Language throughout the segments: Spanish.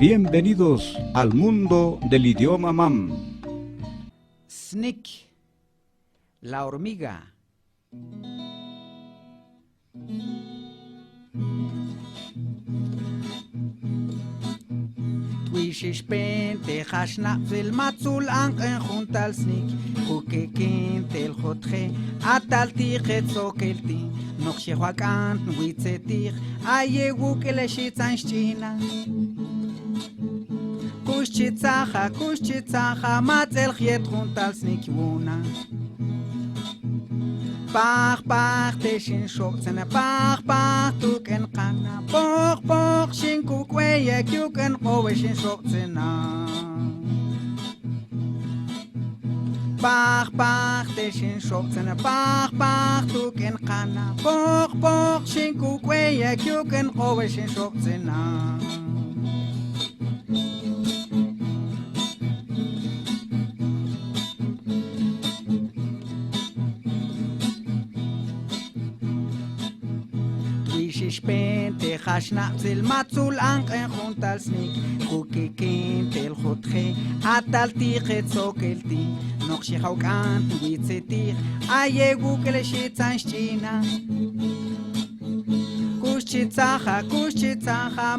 Bienvenidos al mundo del idioma mam. Snick, la hormiga. Twishish pente hashna fil matzul anqen junto al snick. Kukekin el jotje atal tichet sokelti. Noxie huacant witzetir ayegu que le shitzanchina. Kushchitzacha, matzel chiet junto al snick una. Pach, teshin shokzene, pach, tuken kana. Poch, shin kukweye, kuken kowe shin shokzena. Pach, teshin shokzene, pach, tuken kana. Poch, shin kukweye, kuken kowe shin shokzena. Pente hashna zil matzul anqen junto al snick. Kukikin tel jotje atal tichet sokelti. Noch shihaukant witzetir ayegu que le shitzanchina. Kushchitzacha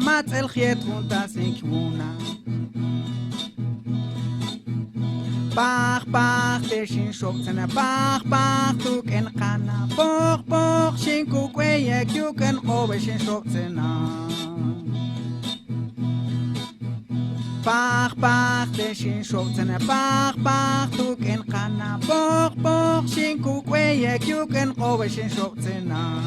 matzel chiet junto al snick una. Pach, teshin shokzene, pach, tuken kana. Poch, shin kukweye, kuken kowe shin shokzena. Pach, teshin shokzene, pach, tuken kana. Poch, shin kukweye, kuken kowe shin shokzena.